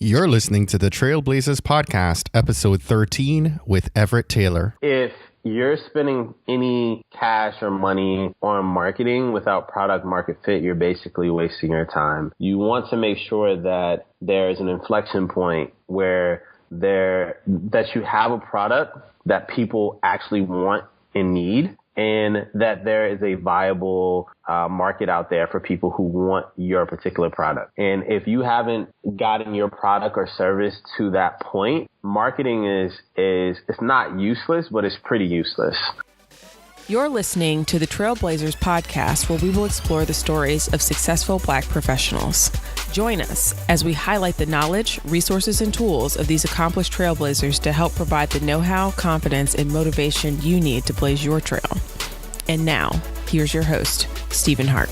You're listening to the Trailblazers Podcast, episode 13 with Everette Taylor. If you're spending any cash or money on marketing without product market fit, you're basically wasting your time. You want to make sure that there's an inflection point where that you have a product that people actually want and need, and that there is a viable market out there for people who want your particular product. And if you haven't gotten your product or service to that point, marketing is it's not useless, but it's pretty useless. You're listening to the Trailblazers Podcast, where we will explore the stories of successful Black professionals. Join us as we highlight the knowledge, resources, and tools of these accomplished trailblazers to help provide the know-how, confidence, and motivation you need to blaze your trail. And now, here's your host, Stephen Hart.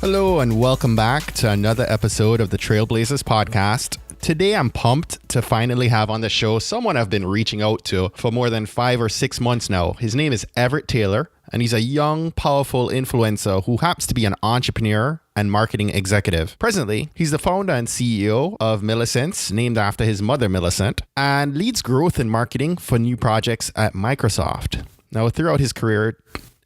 Hello, and welcome back to another episode of the Trailblazers Podcast. Today, I'm pumped to finally have on the show someone I've been reaching out to for more than 5 or 6 months now. His name is Everette Taylor, and he's a young, powerful influencer who happens to be an entrepreneur and marketing executive. Presently, he's the founder and CEO of Millisense, named after his mother, Millicent, and leads growth and marketing for new projects at Microsoft. Now, throughout his career,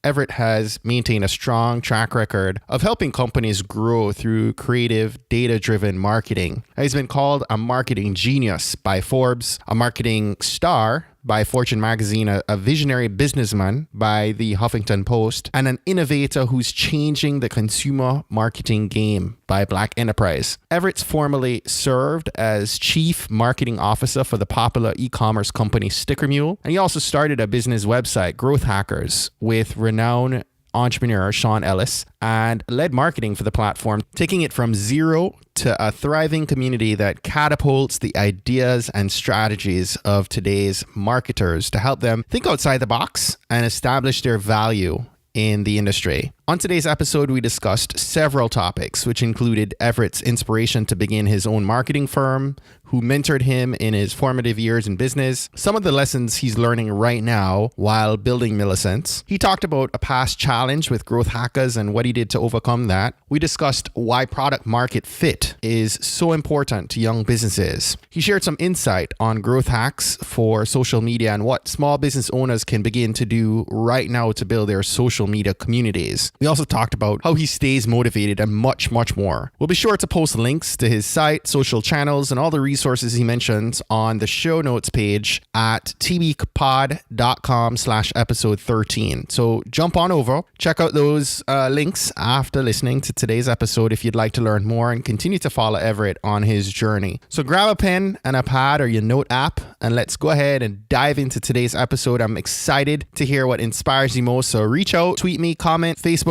Everette has maintained a strong track record of helping companies grow through creative, data-driven marketing. He's been called a marketing genius by Forbes, a marketing star by Fortune magazine, a visionary businessman by the Huffington Post, and an innovator who's changing the consumer marketing game by Black Enterprise. Everette's formerly served as chief marketing officer for the popular e-commerce company Sticker Mule, and he also started a business website, GrowthHackers, with renowned entrepreneur Sean Ellis, and led marketing for the platform, taking it from zero to a thriving community that catapults the ideas and strategies of today's marketers to help them think outside the box and establish their value in the industry. On today's episode, we discussed several topics, which included Everette's inspiration to begin his own marketing firm, who mentored him in his formative years in business, some of the lessons he's learning right now while building Millisense. He talked about a past challenge with GrowthHackers and what he did to overcome that. We discussed why product market fit is so important to young businesses. He shared some insight on growth hacks for social media and what small business owners can begin to do right now to build their social media communities. We also talked about how he stays motivated and much, much more. We'll be sure to post links to his site, social channels, and all the resources he mentions on the show notes page at tbpod.com/episode 13. So jump on over, check out those links after listening to today's episode if you'd like to learn more and continue to follow Everette on his journey. So grab a pen and a pad or your note app, and let's go ahead and dive into today's episode. I'm excited to hear what inspires you most. So reach out, tweet me, comment, Facebook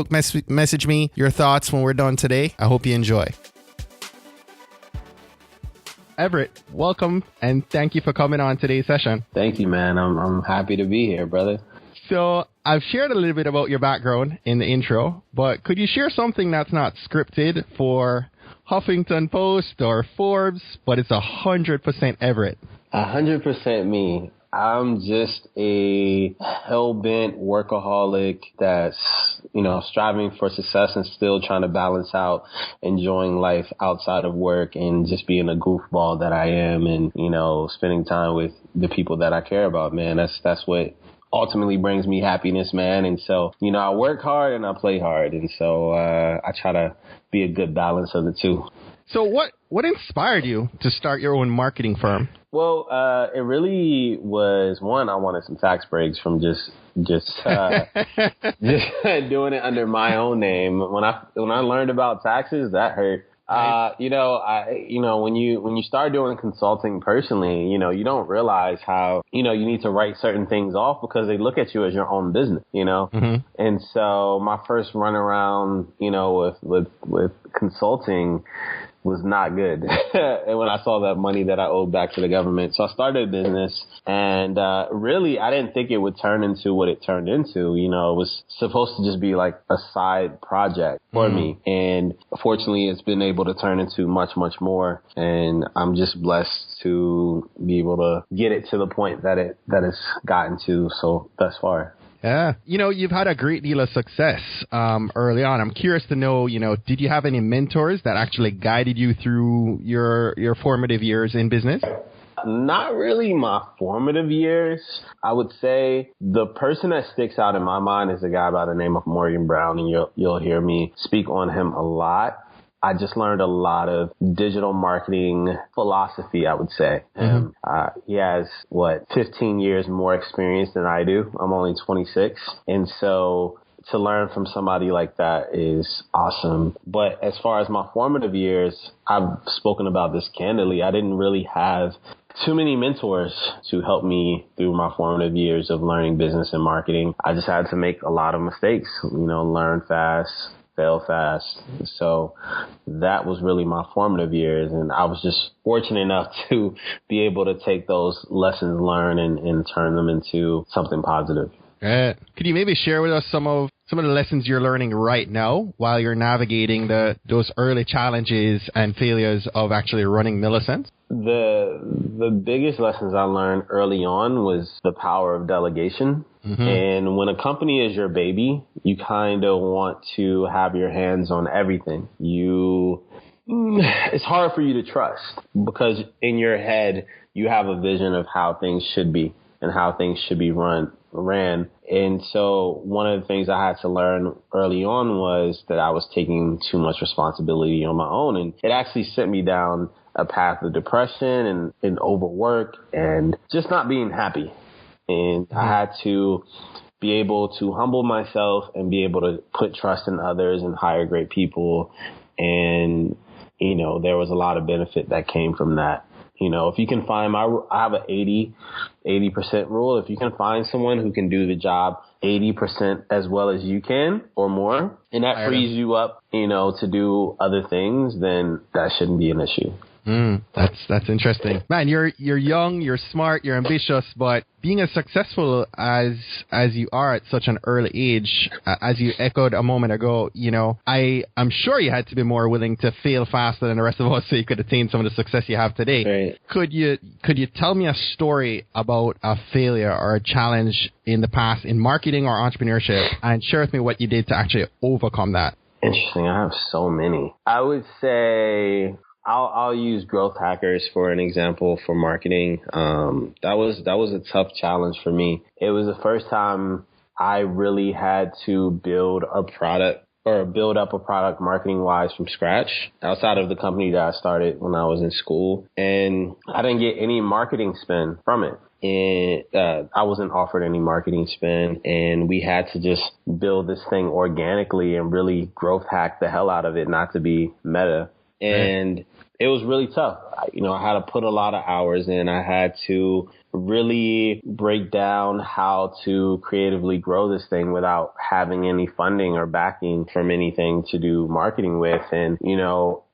message me your thoughts when we're done today. I hope you enjoy. Everette, welcome, and thank you for coming on today's session. Thank you, man. I'm happy to be here, brother. So I've shared a little bit about your background in the intro, but could you share something that's not scripted for Huffington Post or Forbes, but it's 100% Everette? 100% me. I'm just a hell-bent workaholic that's, striving for success and still trying to balance out enjoying life outside of work and just being a goofball that I am and, spending time with the people that I care about, man. That's what ultimately brings me happiness, man. And so, I work hard and I play hard. And so I try to be a good balance of the two. So what inspired you to start your own marketing firm? Well, it really was, one, I wanted some tax breaks from just doing it under my own name. When I learned about taxes, that hurt. When you start doing consulting personally, you don't realize how, you need to write certain things off because they look at you as your own business, Mm-hmm. And so my first run around, with consulting was not good. And when I saw that money that I owed back to the government. So I started a business and, really I didn't think it would turn into what it turned into. It was supposed to just be like a side project for me. And fortunately it's been able to turn into much, much more. And I'm just blessed to be able to get it to the point that it's gotten to so thus far. Yeah. You've had a great deal of success early on. I'm curious to know, did you have any mentors that actually guided you through your formative years in business? Not really my formative years. I would say the person that sticks out in my mind is a guy by the name of Morgan Brown, and you'll hear me speak on him a lot. I just learned a lot of digital marketing philosophy, I would say. He has, 15 years more experience than I do. I'm only 26. And so to learn from somebody like that is awesome. But as far as my formative years, I've spoken about this candidly. I didn't really have too many mentors to help me through my formative years of learning business and marketing. I just had to make a lot of mistakes, learn fast, fail fast. So that was really my formative years. And I was just fortunate enough to be able to take those lessons learned and turn them into something positive. Could you maybe share with us some of the lessons you're learning right now while you're navigating those early challenges and failures of actually running Millisense? The biggest lessons I learned early on was the power of delegation. And when a company is your baby, you kind of want to have your hands on everything. It's hard for you to trust because in your head, you have a vision of how things should be and how things should be ran. And so one of the things I had to learn early on was that I was taking too much responsibility on my own. And it actually sent me down a path of depression and overwork and just not being happy. And I had to be able to humble myself and be able to put trust in others and hire great people. And, there was a lot of benefit that came from that. If you can find I have an 80% rule. If you can find someone who can do the job 80% as well as you can or more, and that frees you up, to do other things, then that shouldn't be an issue. That's interesting. Man, you're young, you're smart, you're ambitious, but being as successful as you are at such an early age, as you echoed a moment ago, I'm sure you had to be more willing to fail faster than the rest of us so you could attain some of the success you have today. Right. Could you tell me a story about a failure or a challenge in the past in marketing or entrepreneurship and share with me what you did to actually overcome that? Interesting. I have so many. I would say I'll use GrowthHackers for an example for marketing. That was a tough challenge for me. It was the first time I really had to build up a product marketing wise from scratch outside of the company that I started when I was in school. And I didn't get any marketing spend from it. And I wasn't offered any marketing spend, and we had to just build this thing organically and really growth hack the hell out of it, not to be meta. And it was really tough. I had to put a lot of hours in. I had to really break down how to creatively grow this thing without having any funding or backing from anything to do marketing with. And,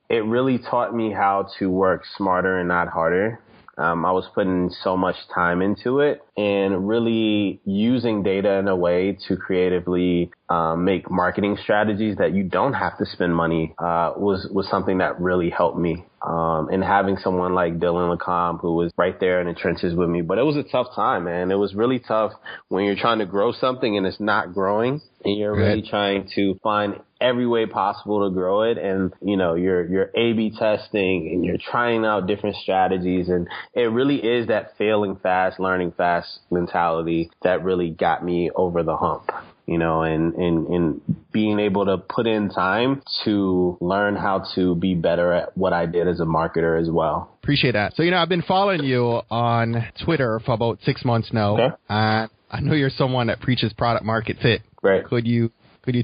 it really taught me how to work smarter and not harder. I was putting so much time into it and really using data in a way to creatively make marketing strategies that you don't have to spend money was something that really helped me. And having someone like Dylan Lacombe who was right there in the trenches with me. But it was a tough time, man. It was really tough when you're trying to grow something and it's not growing and you're really trying to find every way possible to grow it. And, you're A/B testing and you're trying out different strategies. And it really is that failing fast, learning fast mentality that really got me over the hump. And being able to put in time to learn how to be better at what I did as a marketer as well. Appreciate that. So, I've been following you on Twitter for about 6 months now. Okay. And I know you're someone that preaches product market fit. Great. Could you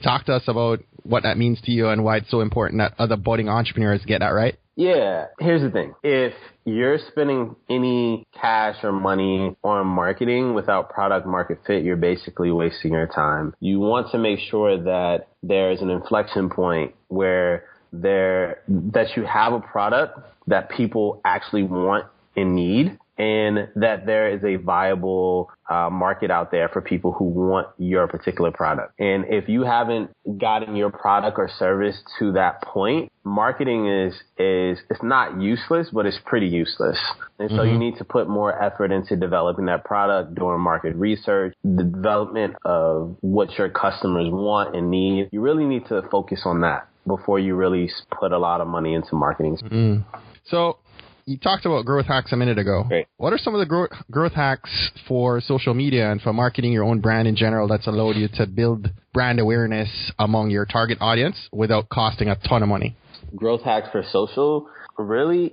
talk to us about what that means to you and why it's so important that other budding entrepreneurs get that right? Yeah. Here's the thing. If you're spending any cash or money on marketing without product market fit, you're basically wasting your time. You want to make sure that there's an inflection point where that you have a product that people actually want and need, and that there is a viable market out there for people who want your particular product. And if you haven't gotten your product or service to that point, marketing is it's not useless, but it's pretty useless. And so you need to put more effort into developing that product, doing market research, the development of what your customers want and need. You really need to focus on that before you really put a lot of money into marketing. So you talked about growth hacks a minute ago. Great. What are some of the growth hacks for social media and for marketing your own brand in general that's allowed you to build brand awareness among your target audience without costing a ton of money? Growth hacks for social, really,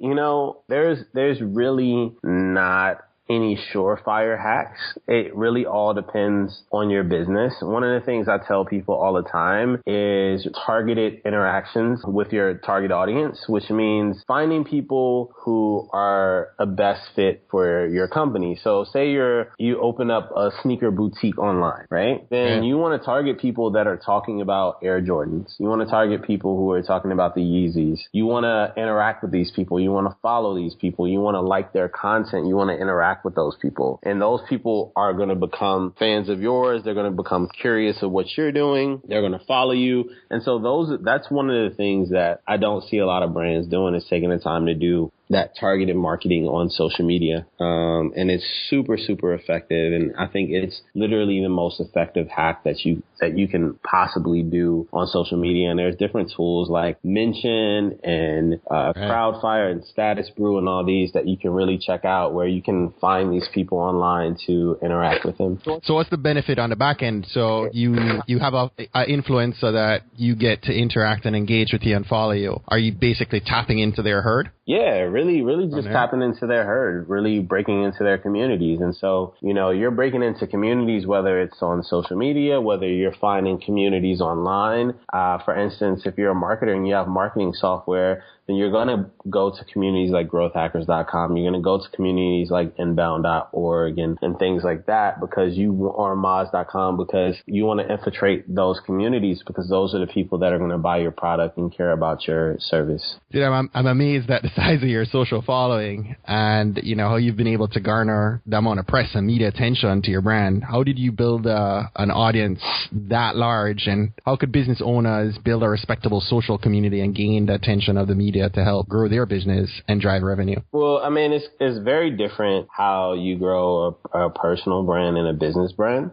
there's really not any surefire hacks. It really all depends on your business. One of the things I tell people all the time is targeted interactions with your target audience, which means finding people who are a best fit for your company. So say you open up a sneaker boutique online, right? Then you want to target people that are talking about Air Jordans. You want to target people who are talking about the Yeezys. You want to interact with these people. You want to follow these people. You want to like their content. You want to interact with those people. And those people are going to become fans of yours. They're going to become curious of what you're doing. They're going to follow you. And so that's one of the things that I don't see a lot of brands doing, is taking the time to do that targeted marketing on social media. And it's super, super effective. And I think it's literally the most effective hack that you can possibly do on social media. And there's different tools like Mention and Crowdfire and Status Brew and all these that you can really check out, where you can find these people online to interact with them. So what's the benefit on the back end? So you have a influencer that you get to interact and engage with you and follow you. Are you basically tapping into their herd? Yeah, really just tapping into their herd, really breaking into their communities. And so, you're breaking into communities, whether it's on social media, whether you're finding communities online. For instance, if you're a marketer and you have marketing software, then you're going to go to communities like GrowthHackers.com. You're going to go to communities like Inbound.org and things like that, or Moz.com, because you want to infiltrate those communities, because those are the people that are going to buy your product and care about your service. Dude, I'm amazed at the size of your social following and, how you've been able to garner the amount of press and media attention to your brand. How did you build an audience that large, and how could business owners build a respectable social community and gain the attention of the media to help grow their business and drive revenue? Well, I mean, it's very different how you grow a personal brand and a business brand.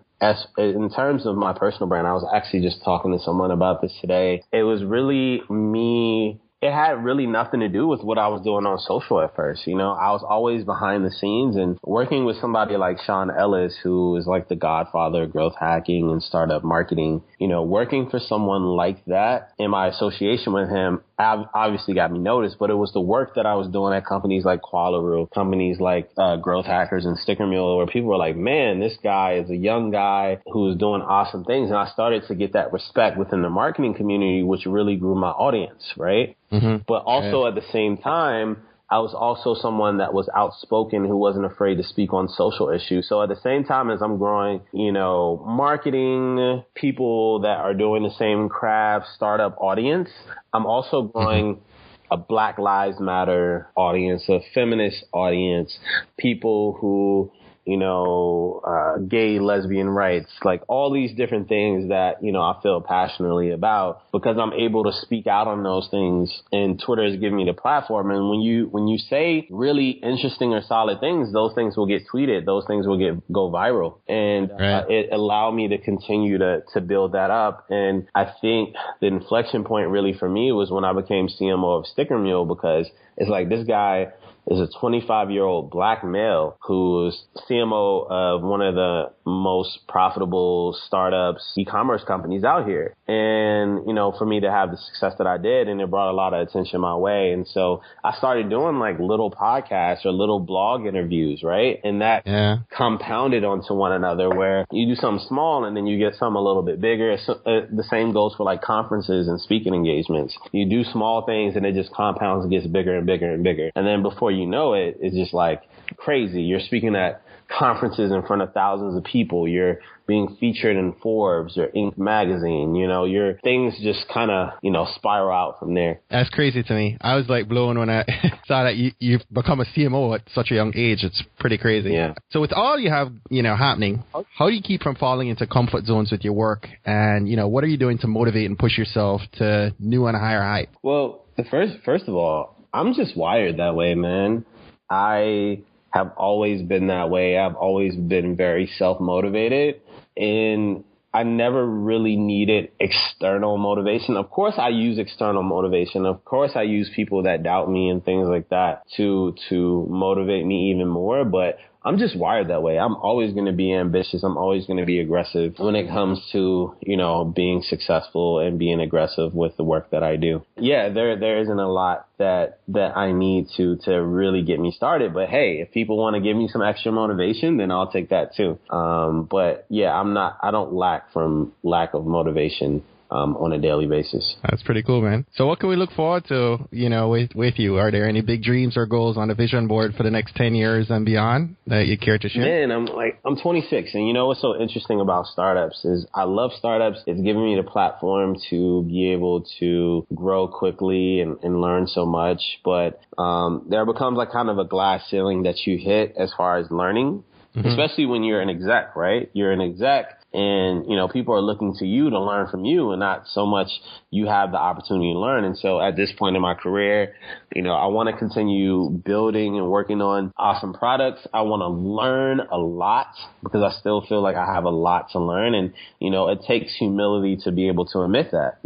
In terms of my personal brand, I was actually just talking to someone about this today. It was really me. It had really nothing to do with what I was doing on social at first. I was always behind the scenes, and working with somebody like Sean Ellis, who is like the godfather of growth hacking and startup marketing, working for someone like that, and my association with him obviously got me noticed, but it was the work that I was doing at companies like Qualaroo, companies like GrowthHackers and Sticker Mule, where people were like, man, this guy is a young guy who's doing awesome things. And I started to get that respect within the marketing community, which really grew my audience, right? But also at the same time, I was also someone that was outspoken, who wasn't afraid to speak on social issues. So at the same time as I'm growing, marketing, people that are doing the same craft, startup audience, I'm also growing a Black Lives Matter audience, a feminist audience, people who, gay, lesbian rights, like all these different things that, I feel passionately about, because I'm able to speak out on those things, and Twitter has given me the platform. And when you say really interesting or solid things, those things will get tweeted, those things will go viral. And it allowed me to continue to build that up. And I think the inflection point really for me was when I became CMO of Sticker Mule, because it's like, this guy is a 25-year-old black male who's CMO of one of the most profitable startups, e-commerce companies out here. And, for me to have the success that I did, and it brought a lot of attention my way. And so I started doing like little podcasts or little blog interviews, right? And that compounded onto one another, where you do something small and then you get something a little bit bigger. The same goes for like conferences and speaking engagements. You do small things and it just compounds and gets bigger and bigger and bigger. And then before you know it, it's just like crazy. You're speaking at conferences in front of thousands of people. You're being featured in Forbes or Inc. magazine. Your things just kind of, spiral out from there. That's crazy to me. I was like blown when I saw that you've become a CMO at such a young age. It's pretty crazy. Yeah. So with all you have, happening, how do you keep from falling into comfort zones with your work? And, what are you doing to motivate and push yourself to new and higher heights? Well, first of all, I'm just wired that way, man. I have always been that way. I've always been very self-motivated, and I never really needed external motivation. Of course, I use external motivation. Of course, I use people that doubt me and things like that to motivate me even more. But I'm just wired that way. I'm always going to be ambitious. I'm always going to be aggressive when it comes to, being successful and being aggressive with the work that I do. Yeah, there isn't a lot that I need to really get me started. But hey, if people want to give me some extra motivation, then I'll take that too. But yeah, I don't lack of motivation on a daily basis. That's pretty cool, man. So what can we look forward to, with you? Are there any big dreams or goals on the vision board for the next 10 years and beyond that you care to share? Man, I'm 26, and what's so interesting about startups is I love startups. It's giving me the platform to be able to grow quickly and learn so much, but there becomes like kind of a glass ceiling that you hit as far as learning, especially when you're an exec, right? You're an exec. And, people are looking to you to learn from you, and not so much you have the opportunity to learn. And so at this point in my career, I want to continue building and working on awesome products. I want to learn a lot because I still feel like I have a lot to learn. And, it takes humility to be able to admit that,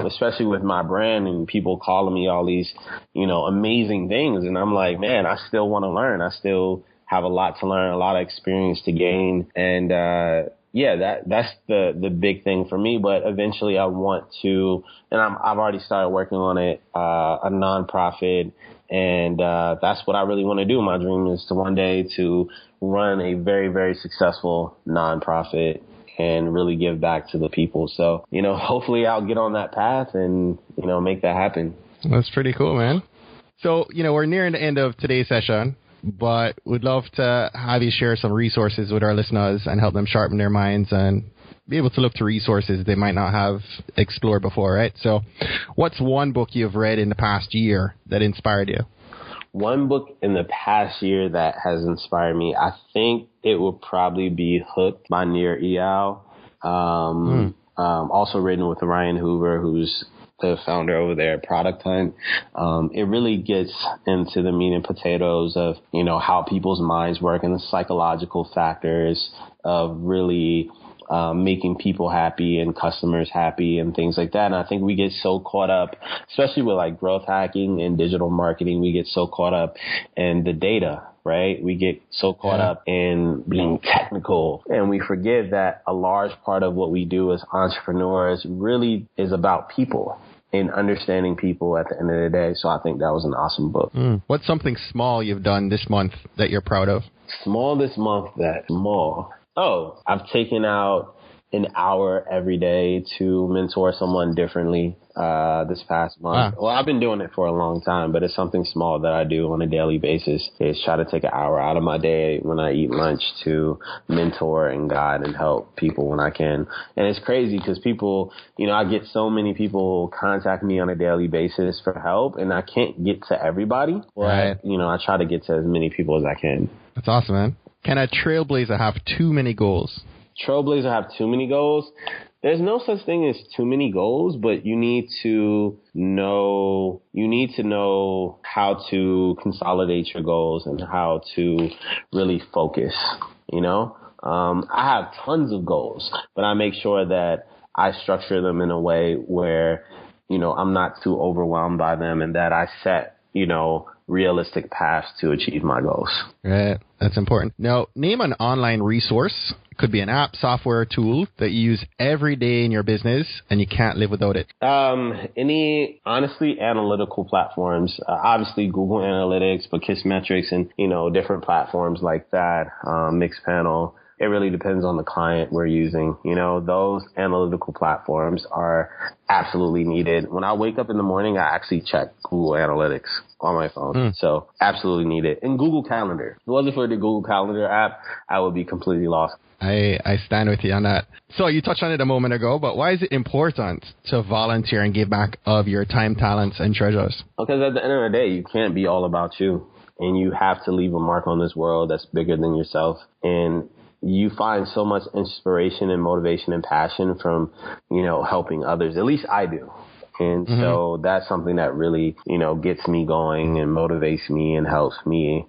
especially with my brand and people calling me all these, amazing things. And I'm like, man, I still want to learn. I still have a lot to learn, a lot of experience to gain. And, that's the big thing for me. But eventually I want to, and I've already started working on it, a nonprofit. And, that's what I really want to do. My dream is to one day to run a very, very successful nonprofit and really give back to the people. So, hopefully I'll get on that path and, make that happen. That's pretty cool, man. So, we're nearing the end of today's session, but we'd love to have you share some resources with our listeners and help them sharpen their minds and be able to look to resources they might not have explored before, right? So what's one book you've read in the past year that inspired you? One book in the past year that has inspired me, I think it would probably be Hooked by Nir Eyal. Also written with Ryan Hoover, who's the founder over there at Product Hunt. It really gets into the meat and potatoes of, how people's minds work and the psychological factors of really making people happy and customers happy and things like that. And I think we get so caught up, especially with like growth hacking and digital marketing, we get so caught up in the data, right? We get so caught up in being technical, and we forget that a large part of what we do as entrepreneurs really is about people and understanding people at the end of the day. So I think that was an awesome book. What's something small you've done this month that you're proud of? Small this month, Oh, I've taken out an hour every day to mentor someone differently this past month. Well, I've been doing it for a long time, but it's something small that I do on a daily basis is try to take an hour out of my day when I eat lunch to mentor and guide and help people when I can. And it's crazy because people, I get so many people contact me on a daily basis for help, and I can't get to everybody. But, I try to get to as many people as I can. That's awesome, man. Can a trailblazer have too many goals? Trailblazer have too many goals? There's no such thing as too many goals, but you need to know how to consolidate your goals and how to really focus, I have tons of goals, but I make sure that I structure them in a way where, I'm not too overwhelmed by them and that I set, realistic paths to achieve my goals. Right. That's important. Now, name an online resource. It could be an app, software, or tool that you use every day in your business and you can't live without it. Honestly, analytical platforms. Obviously, Google Analytics, but Kissmetrics and, different platforms like that, Mixpanel. It really depends on the client we're using. Those analytical platforms are absolutely needed. When I wake up in the morning, I actually check Google Analytics. on my phone. So absolutely need it. And Google Calendar. If it wasn't for the Google Calendar app, I would be completely lost. I stand with you on that. So you touched on it a moment ago, but why is it important to volunteer and give back of your time, talents, and treasures? Because at the end of the day, you can't be all about you. And you have to leave a mark on this world that's bigger than yourself. And you find so much inspiration and motivation and passion from, helping others. At least I do. And so that's something that really, gets me going and motivates me and helps me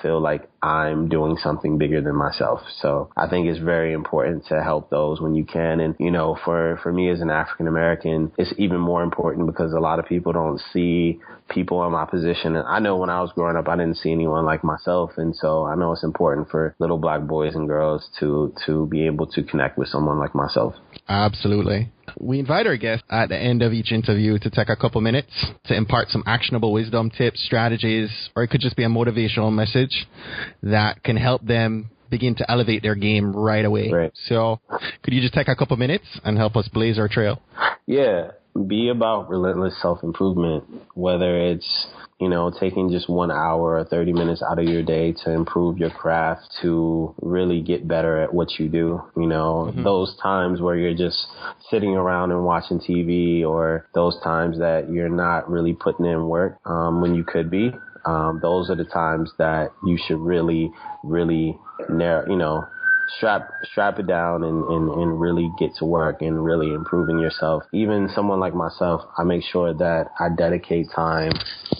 feel like I'm doing something bigger than myself. So I think it's very important to help those when you can. And, for me as an African American, it's even more important because a lot of people don't see people in my position. And I know when I was growing up, I didn't see anyone like myself. And so I know it's important for little Black boys and girls to be able to connect with someone like myself. Absolutely. We invite our guests at the end of each interview to take a couple minutes to impart some actionable wisdom, tips, strategies, or it could just be a motivational message that can help them begin to elevate their game right away. Right. So could you just take a couple minutes and help us blaze our trail? Yeah. Be about relentless self-improvement, whether it's, taking just 1 hour or 30 minutes out of your day to improve your craft, to really get better at what you do. Those times where you're just sitting around and watching TV, or those times that you're not really putting in work when you could be. Those are the times that you should really, really strap it down and really get to work and really improving yourself. Even someone like myself, I make sure that I dedicate time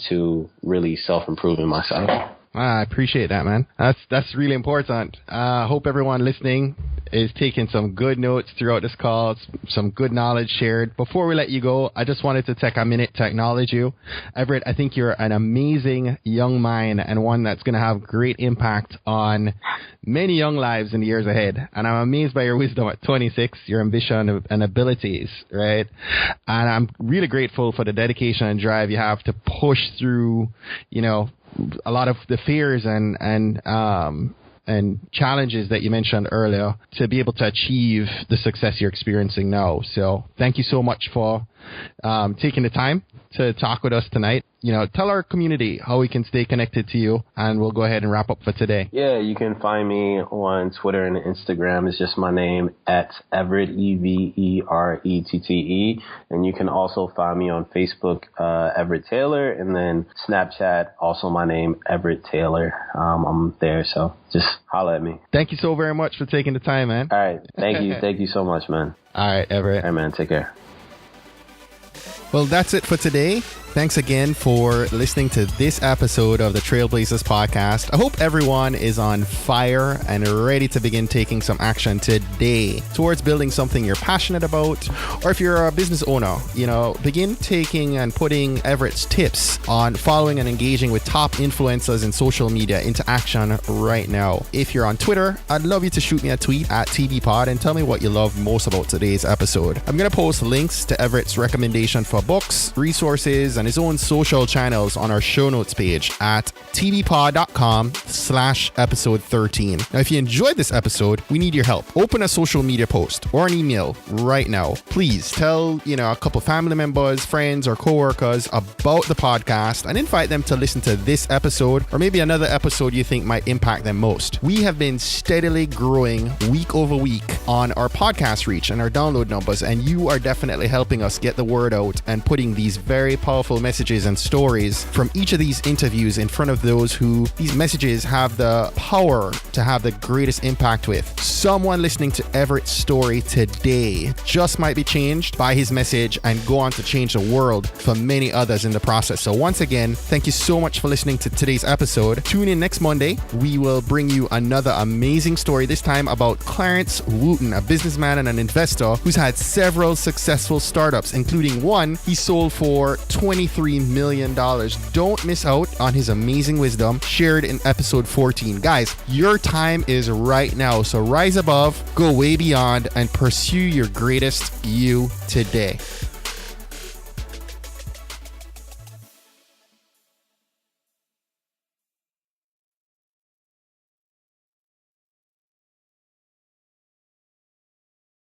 to really self-improving myself. I appreciate that, man. That's really important. I hope everyone listening is taking some good notes throughout this call, some good knowledge shared. Before we let you go, I just wanted to take a minute to acknowledge you. Everette, I think you're an amazing young mind and one that's going to have great impact on many young lives in the years ahead. And I'm amazed by your wisdom at 26, your ambition and abilities, right? And I'm really grateful for the dedication and drive you have to push through, a lot of the fears and challenges that you mentioned earlier to be able to achieve the success you're experiencing now. So thank you so much for taking the time to talk with us tonight. Tell our community how we can stay connected to you, and we'll go ahead and wrap up for today. Yeah, you can find me on Twitter and Instagram. It's just my name at Everette, Everette. And you can also find me on Facebook, Everette Taylor, and then Snapchat, also my name, Everette Taylor. I'm there, so just holla at me. Thank you so very much for taking the time, man. All right. Thank you. Thank you so much, man. All right, Everette. All right, man. Take care. Well, that's it for today. Thanks again for listening to this episode of the Trailblazers podcast. I hope everyone is on fire and ready to begin taking some action today towards building something you're passionate about. Or if you're a business owner, begin taking and putting Everette's tips on following and engaging with top influencers in social media into action right now. If you're on Twitter, I'd love you to shoot me a tweet at TBPod and tell me what you love most about today's episode. I'm going to post links to Everette's recommendation for books, resources, and his own social channels on our show notes page at tbpod.com/episode 13. Now, if you enjoyed this episode, we need your help. Open a social media post or an email right now. Please tell, a couple family members, friends, or coworkers about the podcast and invite them to listen to this episode or maybe another episode you think might impact them most. We have been steadily growing week over week on our podcast reach and our download numbers, and you are definitely helping us get the word out and putting these very powerful messages and stories from each of these interviews in front of those who these messages have the power to have the greatest impact with. Someone listening to Everette's story today just might be changed by his message and go on to change the world for many others in the process. So once again, thank you so much for listening to today's episode. Tune in next Monday. We will bring you another amazing story, this time about Clarence Wooten, a businessman and an investor who's had several successful startups, including one he sold for $23 million. Don't miss out on his amazing wisdom shared in episode 14. Guys, your time is right now, so rise above, go way beyond, and pursue your greatest you today.